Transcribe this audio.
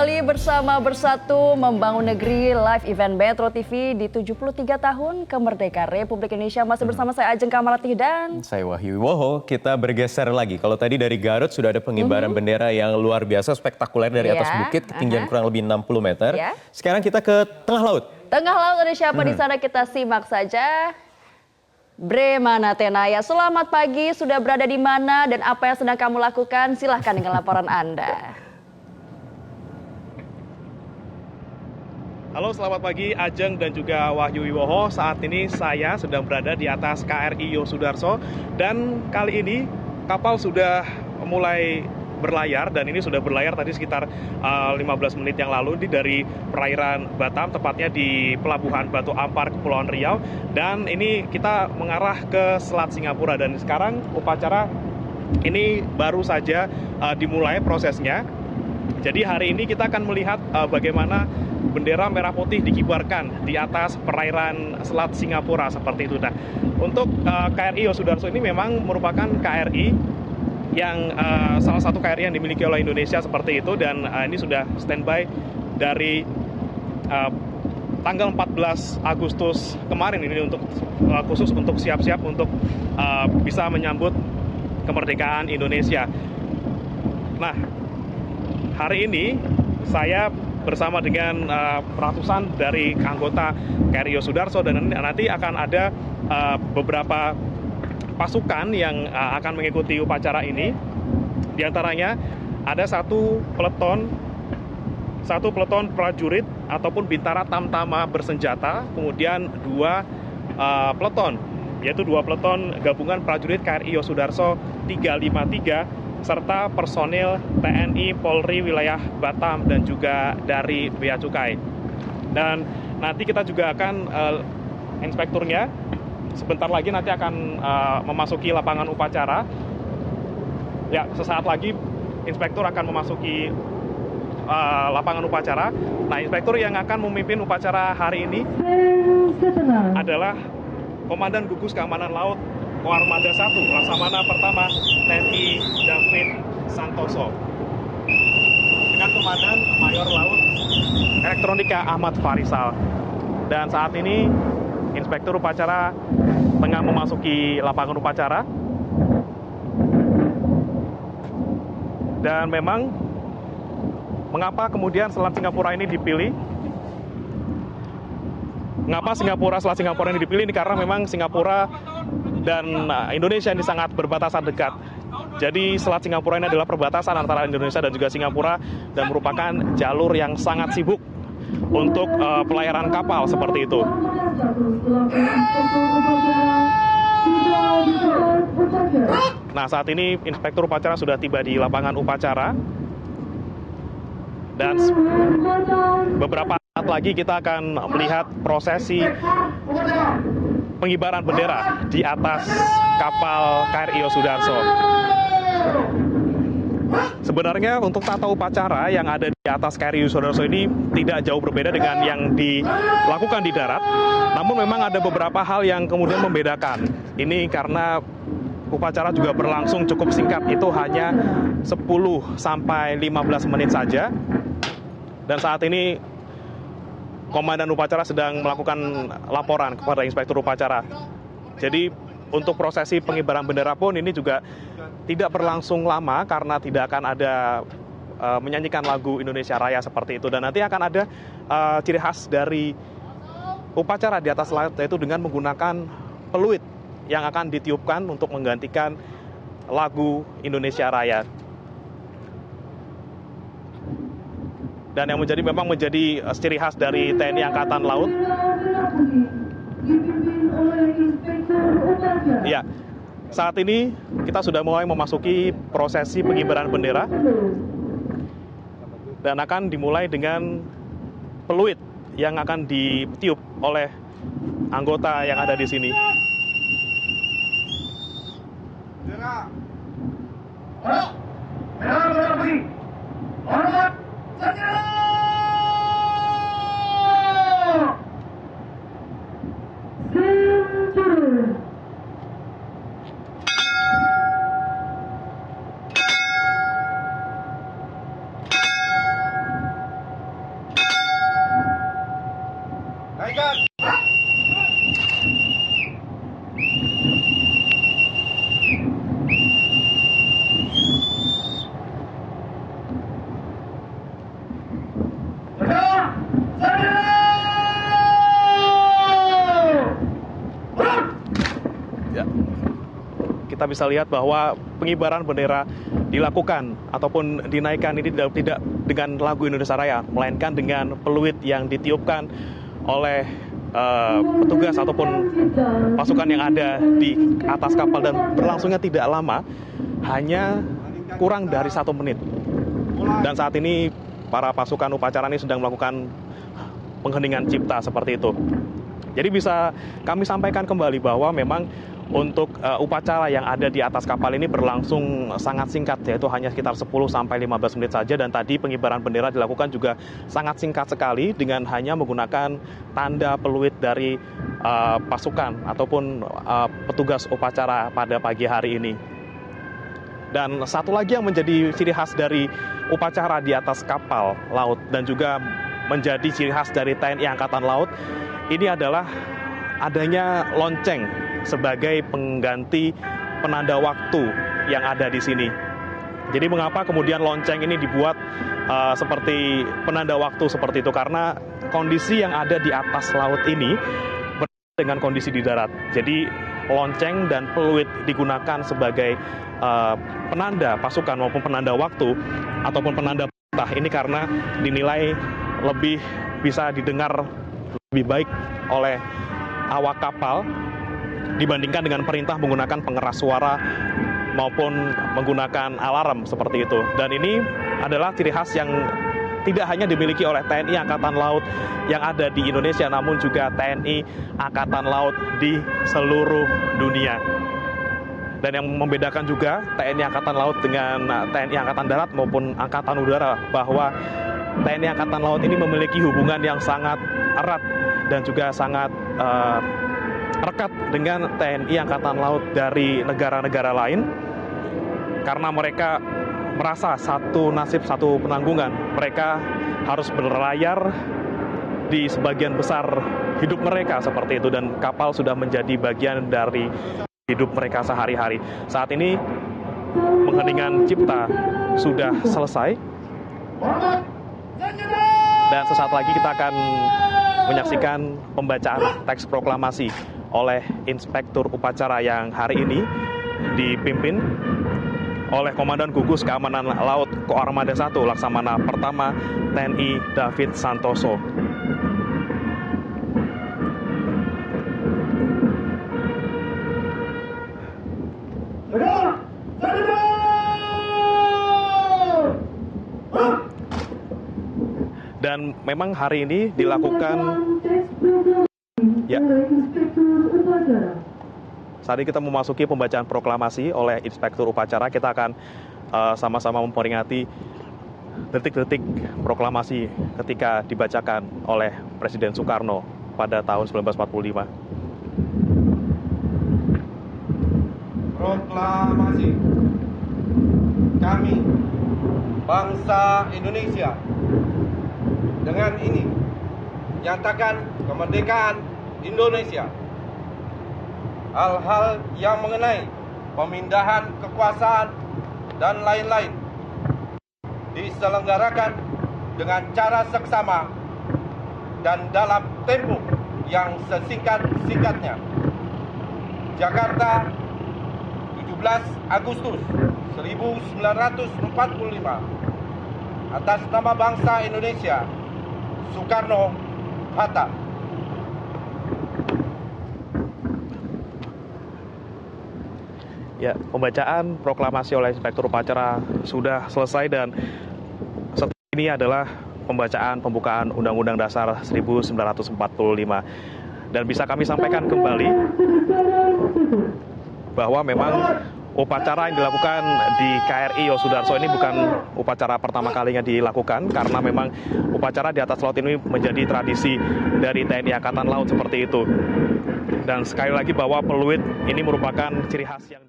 kembali bersama Bersatu Membangun Negeri live event Metro TV di 73 tahun kemerdekaan Republik Indonesia. Masih bersama saya Ajeng Kamarati dan saya Wahyu Wiwoho. Kita bergeser lagi. Kalau tadi dari Garut sudah ada pengibaran bendera yang luar biasa spektakuler dari atas bukit, ketinggian kurang lebih 60 meter. Sekarang kita ke tengah laut. Tengah laut ada siapa di sana, kita simak saja. Bremana Tenaya, selamat pagi, sudah berada di mana dan apa yang sedang kamu lakukan? Silahkan dengan laporan Anda. Halo, selamat pagi Ajeng dan juga Wahyu Wiwoho. Saat ini saya sedang berada di atas KRI Yosudarso dan kali ini kapal sudah mulai berlayar dan ini sudah berlayar tadi sekitar 15 menit yang lalu dari perairan Batam, tepatnya di Pelabuhan Batu Ampar, Kepulauan Riau, dan ini kita mengarah ke Selat Singapura dan sekarang upacara ini baru saja dimulai prosesnya. Jadi hari ini kita akan melihat bagaimana bendera merah putih dikibarkan di atas perairan Selat Singapura seperti itu. Nah, untuk KRI Yosudarso ini memang merupakan KRI yang salah satu KRI yang dimiliki oleh Indonesia seperti itu, dan ini sudah standby dari tanggal 14 Agustus kemarin ini untuk khusus untuk siap-siap untuk bisa menyambut kemerdekaan Indonesia. Nah, hari ini saya bersama dengan ratusan dari anggota KRI Yosudarso dan nanti akan ada beberapa pasukan yang akan mengikuti upacara ini. Di antaranya ada satu peleton prajurit ataupun bintara tamtama bersenjata, kemudian dua peleton, yaitu dua peleton gabungan prajurit KRI Yosudarso 353 serta personil TNI Polri wilayah Batam dan juga dari Bea Cukai. Dan nanti kita juga akan inspekturnya sebentar lagi nanti akan memasuki lapangan upacara. Ya, sesaat lagi inspektur akan memasuki lapangan upacara. Nah, inspektur yang akan memimpin upacara hari ini adalah Komandan Gugus Keamanan Laut Koarmada 1, Laksamana Pertama TNI David Santoso, dengan Komandan Mayor Laut Elektronika Ahmad Farisal. Dan saat ini inspektur upacara tengah memasuki lapangan upacara. Dan memang mengapa kemudian Selat Singapura ini dipilih? Mengapa Selat Singapura ini dipilih? Ini karena memang Singapura dan Indonesia ini sangat berbatasan dekat. Jadi Selat Singapura ini adalah perbatasan antara Indonesia dan juga Singapura dan merupakan jalur yang sangat sibuk untuk pelayaran kapal seperti itu. Nah, saat ini inspektur upacara sudah tiba di lapangan upacara dan beberapa saat lagi kita akan melihat prosesi pengibaran bendera di atas kapal KRI Yosudarso. Sebenarnya untuk tata upacara yang ada di atas KRI Yosudarso ini tidak jauh berbeda dengan yang dilakukan di darat. Namun memang ada beberapa hal yang kemudian membedakan. Ini karena upacara juga berlangsung cukup singkat, itu hanya 10 sampai 15 menit saja. Dan saat ini Komandan upacara sedang melakukan laporan kepada inspektur upacara. Jadi untuk prosesi pengibaran bendera pun ini juga tidak berlangsung lama karena tidak akan ada menyanyikan lagu Indonesia Raya seperti itu. Dan nanti akan ada ciri khas dari upacara di atas laut, yaitu dengan menggunakan peluit yang akan ditiupkan untuk menggantikan lagu Indonesia Raya. Dan yang memang menjadi ciri khas dari TNI Angkatan Laut. Ya, saat ini kita sudah mulai memasuki prosesi pengibaran bendera dan akan dimulai dengan peluit yang akan ditiup oleh anggota yang ada di sini. kita bisa lihat bahwa pengibaran bendera dilakukan ataupun dinaikkan ini tidak dengan lagu Indonesia Raya, melainkan dengan peluit yang ditiupkan oleh petugas ataupun pasukan yang ada di atas kapal, dan berlangsungnya tidak lama, hanya kurang dari 1 menit. Dan saat ini para pasukan upacara ini sedang melakukan pengheningan cipta seperti itu. Jadi bisa kami sampaikan kembali bahwa memang untuk upacara yang ada di atas kapal ini berlangsung sangat singkat, yaitu hanya sekitar 10-15 menit saja. Dan tadi pengibaran bendera dilakukan juga sangat singkat sekali dengan hanya menggunakan tanda peluit dari pasukan ataupun petugas upacara pada pagi hari ini. Dan satu lagi yang menjadi ciri khas dari upacara di atas kapal laut dan juga menjadi ciri khas dari TNI Angkatan Laut, ini adalah adanya lonceng sebagai pengganti penanda waktu yang ada di sini. Jadi mengapa kemudian lonceng ini dibuat seperti penanda waktu seperti itu? Karena kondisi yang ada di atas laut ini berbeda dengan kondisi di darat. Jadi lonceng dan peluit digunakan sebagai penanda pasukan maupun penanda waktu ataupun penanda perintah ini karena dinilai lebih bisa didengar lebih baik oleh awak kapal dibandingkan dengan perintah menggunakan pengeras suara maupun menggunakan alarm seperti itu. Dan ini adalah ciri khas yang tidak hanya dimiliki oleh TNI Angkatan Laut yang ada di Indonesia, namun juga TNI Angkatan Laut di seluruh dunia. Dan yang membedakan juga TNI Angkatan Laut dengan TNI Angkatan Darat maupun Angkatan Udara, bahwa TNI Angkatan Laut ini memiliki hubungan yang sangat erat dan juga sangat rekat dengan TNI Angkatan Laut dari negara-negara lain, karena mereka merasa satu nasib, satu penanggungan. Mereka harus berlayar di sebagian besar hidup mereka seperti itu, dan kapal sudah menjadi bagian dari hidup mereka sehari-hari. Saat ini pengheningan cipta sudah selesai, dan sesaat lagi kita akan menyaksikan pembacaan teks proklamasi oleh Inspektur Upacara yang hari ini dipimpin oleh Komandan Gugus Keamanan Laut Koarmada 1 Laksamana Pertama TNI David Santoso. Dan memang hari ini dilakukan ya. Saat ini kita memasuki pembacaan proklamasi oleh Inspektur Upacara. Kita akan sama-sama memperingati detik-detik proklamasi ketika dibacakan oleh Presiden Soekarno pada tahun 1945. Proklamasi. Kami, bangsa Indonesia, dengan ini nyatakan kemerdekaan Indonesia. Hal-hal yang mengenai pemindahan kekuasaan dan lain-lain diselenggarakan dengan cara seksama dan dalam tempo yang sesingkat-singkatnya. Jakarta, 17 Agustus 1945. Atas nama bangsa Indonesia, Soekarno-Hatta. Ya, pembacaan proklamasi oleh Inspektur Upacara sudah selesai, dan setelah ini adalah pembacaan pembukaan Undang-Undang Dasar 1945. Dan bisa kami sampaikan kembali bahwa memang upacara yang dilakukan di KRI Yosudarso ini bukan upacara pertama kalinya dilakukan, karena memang upacara di atas laut ini menjadi tradisi dari TNI Angkatan Laut seperti itu. Dan sekali lagi bahwa peluit ini merupakan ciri khas yang